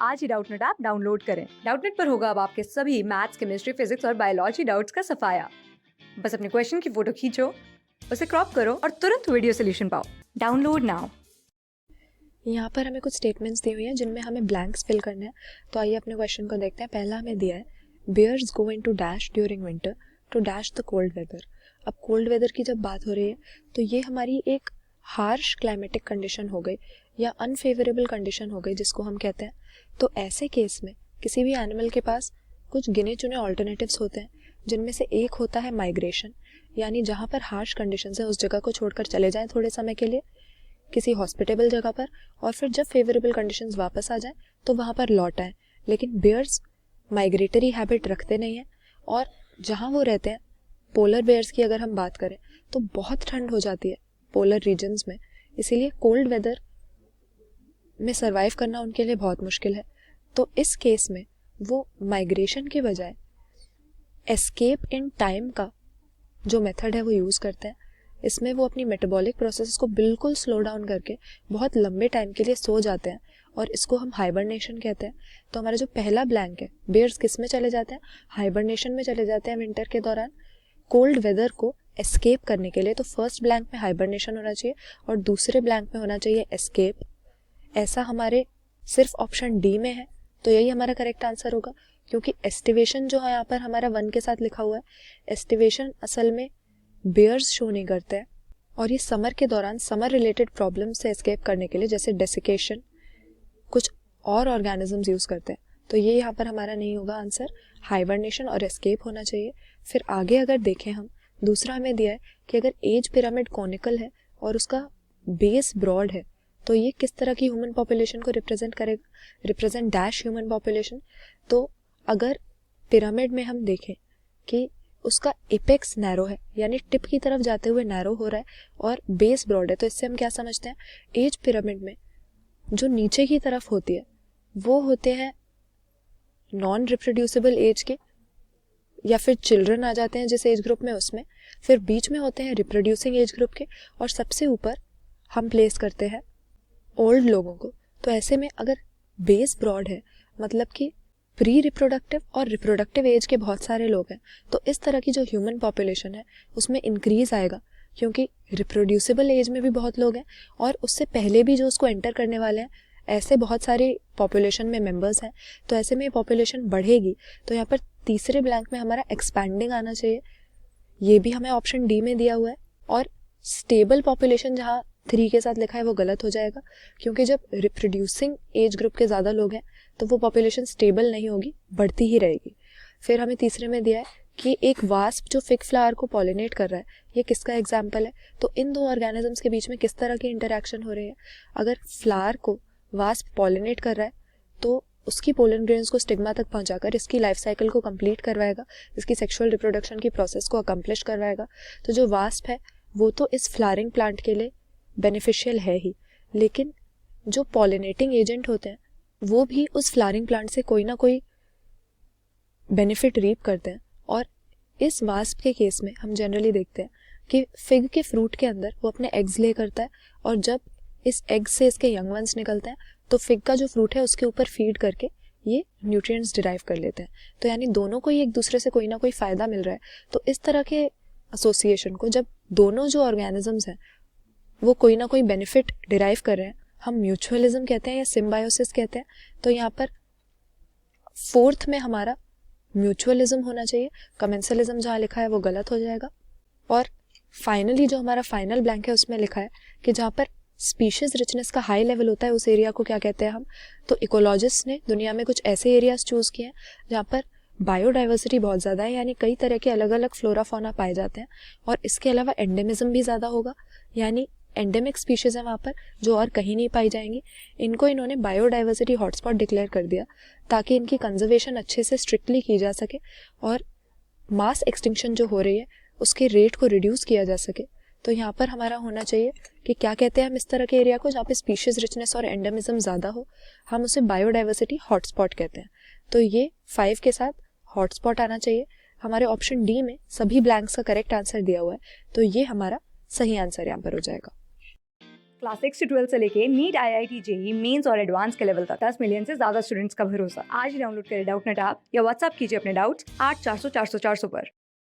आज ही Doubtnut app download करें। Doubtnut पर होगा अब आपके सभी मैथ्स, केमिस्ट्री, फिजिक्स और बायोलॉजी डाउट्स का सफाया। बस अपने क्वेश्चन की फोटो खींचो, उसे क्रॉप करो और तुरंत वीडियो सोल्यूशन पाओ। Download now. यहाँ पर हमें कुछ स्टेटमेंट्स दी हुई हैं जिनमें हमें ब्लैंक्स फिल करने हैं। तो आइए अपने क्वेश्चन को देखते हैं। पहला हमें दिया है bears go into dash during winter to dash the cold weather. अब कोल्ड वेदर की जब बात हो रही है तो ये हमारी एक हार्श क्लाइमेटिक कंडीशन हो गई या अनफेवरेबल कंडीशन हो गई जिसको हम कहते हैं। तो ऐसे केस में किसी भी एनिमल के पास कुछ गिने चुने ऑल्टरनेटिव्स होते हैं जिनमें से एक होता है माइग्रेशन, यानी जहाँ पर हार्श कंडीशंस है उस जगह को छोड़कर चले जाएं थोड़े समय के लिए किसी हॉस्पिटेबल जगह पर, और फिर जब फेवरेबल कंडीशंस वापस आ जाएं तो वहाँ पर लौट आएं। लेकिन बेयर्स माइग्रेटरी हैबिट रखते नहीं हैं और जहाँ वो रहते हैं, पोलर बेयर्स की अगर हम बात करें तो बहुत ठंड हो जाती है पोलर रीजन्स में, इसीलिए कोल्ड वेदर में सर्वाइव करना उनके लिए बहुत मुश्किल है। तो इस केस में वो माइग्रेशन के बजाय एस्केप इन टाइम का जो मेथड है वो यूज़ करते हैं। इसमें वो अपनी मेटाबॉलिक प्रोसेस को बिल्कुल स्लो डाउन करके बहुत लंबे टाइम के लिए सो जाते हैं और इसको हम हाइबरनेशन कहते हैं। तो हमारा जो पहला ब्लैंक है, बेयर्स किस में चले जाते हैं? हाइबरनेशन में चले जाते हैं विंटर के दौरान कोल्ड वेदर को एस्केप करने के लिए। तो फर्स्ट ब्लैंक में हाइबरनेशन होना चाहिए और दूसरे ब्लैंक में होना चाहिए एस्केप। ऐसा हमारे सिर्फ ऑप्शन डी में है, तो यही हमारा करेक्ट आंसर होगा, क्योंकि एस्टिवेशन जो है यहाँ पर हमारा 1 के साथ लिखा हुआ है, एस्टिवेशन असल में बेयर्स शो नहीं करते हैं और ये समर के दौरान समर रिलेटेड प्रॉब्लम से एस्केप करने के लिए जैसे डेसिकेशन कुछ और ऑर्गेनिजम्स यूज करते हैं। तो ये यहाँ पर हमारा नहीं होगा आंसर, हाइबरनेशन और एस्केप होना चाहिए। फिर आगे अगर देखें हम, दूसरा हमें दिया है कि अगर एज पिरामिड कॉनिकल है और उसका बेस ब्रॉड है तो ये किस तरह की ह्यूमन पॉपुलेशन को रिप्रेजेंट करेगा? Represent dash human population. तो अगर पिरामिड में हम देखें कि उसका एपेक्स नैरो है, यानी टिप की तरफ जाते हुए नैरो हो रहा है और बेस ब्रॉड है, तो इससे हम क्या समझते हैं? एज पिरामिड में जो नीचे की तरफ होती है वो होते हैं नॉन रिप्रोड्यूसिबल एज के, या फिर चिल्ड्रन आ जाते हैं जिस एज ग्रुप में उसमें, फिर बीच में होते हैं रिप्रोड्यूसिंग एज ग्रुप के, और सबसे ऊपर हम प्लेस करते हैं ओल्ड लोगों को। तो ऐसे में अगर बेस ब्रॉड है मतलब कि प्री रिप्रोडक्टिव और रिप्रोडक्टिव एज के बहुत सारे लोग हैं, तो इस तरह की जो ह्यूमन पॉपुलेशन है उसमें इंक्रीज आएगा, क्योंकि रिप्रोड्यूसिबल एज में भी बहुत लोग हैं और उससे पहले भी जो उसको एंटर करने वाले हैं ऐसे बहुत सारे पॉपुलेशन में मेंबर्स हैं। तो ऐसे में पॉपुलेशन बढ़ेगी। तो यहाँ पर तीसरे ब्लैंक में हमारा एक्सपैंडिंग आना चाहिए, ये भी हमें ऑप्शन डी में दिया हुआ है। और स्टेबल पॉपुलेशन जहाँ 3 के साथ लिखा है वो गलत हो जाएगा, क्योंकि जब रिप्रोड्यूसिंग एज ग्रुप के ज़्यादा लोग हैं तो वो पॉपुलेशन स्टेबल नहीं होगी, बढ़ती ही रहेगी। फिर हमें तीसरे में दिया है कि एक वास्प जो फिग फ्लावर को पॉलिनेट कर रहा है, ये किसका एग्जाम्पल है? तो इन दो ऑर्गेनिजम्स के बीच में किस तरह की इंटरेक्शन हो रही है? अगर फ्लावर को वास्प पॉलिनेट कर रहा है तो उसकी पोलन ग्रेन्स को स्टिग्मा तक पहुंचाकर इसकी लाइफ साइकिल को कंप्लीट करवाएगा, इसकी सेक्सुअल रिप्रोडक्शन की प्रोसेस को अकम्प्लिश करवाएगा। तो जो वास्प है वो तो इस फ्लावरिंग प्लांट के लिए बेनिफिशियल है ही, लेकिन जो पॉलिनेटिंग एजेंट होते हैं वो भी उस फ्लावरिंग प्लांट से कोई ना कोई बेनिफिट रीप करते हैं। और इस वास्प के केस में हम जनरली देखते हैं कि फिग के फ्रूट के अंदर वो अपने एग्स ले करता है और जब इस एग से इसके यंग वंस निकलते हैं तो फिग का जो फ्रूट है उसके ऊपर फीड करके ये न्यूट्रिएंट्स डिराइव कर लेते हैं। तो यानी दोनों को ही एक दूसरे से कोई ना कोई फ़ायदा मिल रहा है। तो इस तरह के एसोसिएशन को, जब दोनों जो ऑर्गेनिजम्स हैं वो कोई ना कोई बेनिफिट डिराइव कर रहे हैं, हम म्यूचुअलिज्म कहते हैं या सिम्बायोसिस कहते हैं। तो यहाँ पर फोर्थ में हमारा म्यूचुअलिज्म होना चाहिए, कमेंसलिज्म जहाँ लिखा है वो गलत हो जाएगा। और फाइनली जो हमारा फाइनल ब्लैंक है उसमें लिखा है कि जहाँ पर स्पीशीज रिचनेस का हाई लेवल होता है उस एरिया को क्या कहते हैं हम? तो इकोलॉजिस्ट ने दुनिया में कुछ ऐसे एरियाज चूज किए हैं जहाँ पर बायोडाइवर्सिटी बहुत ज़्यादा है, यानी कई तरह के अलग अलग फ्लोरा फौना पाए जाते हैं, और इसके अलावा एंडेमिज्म भी ज़्यादा होगा, यानी एंडेमिक स्पीशीज है वहाँ पर जो और कहीं नहीं पाई जाएंगी। इनको इन्होंने बायोडाइवर्सिटी हॉटस्पॉट डिक्लेयर कर दिया ताकि इनकी कंजर्वेशन अच्छे से स्ट्रिक्टली की जा सके और मास एक्सटिंक्शन जो हो रही है उसके रेट को रिड्यूस किया जा सके। तो यहाँ पर हमारा होना चाहिए कि क्या कहते हैं हम इस तरह के एरिया को जहाँ पे स्पीशीज रिचनेस और एंडेमिज्म ज़्यादा हो, हम उसे बायोडाइवर्सिटी हॉटस्पॉट कहते हैं। तो ये 5 के साथ हॉटस्पॉट आना चाहिए। हमारे ऑप्शन डी में सभी ब्लैंक्स का करेक्ट आंसर दिया हुआ है, तो ये हमारा सही आंसर यहाँ पर हो जाएगा। क्लास 6 से 12 से लेके नीट, IIT, जेई, मेंस और एडवांस के लेवल तक 10 मिलियन से ज्यादा स्टूडेंट्स का भरोसा। आज ही डाउनलोड करें डाउटनेट ऐप या व्हाट्सएप कीजिए अपने डाउट्स 8400 400 400 पर।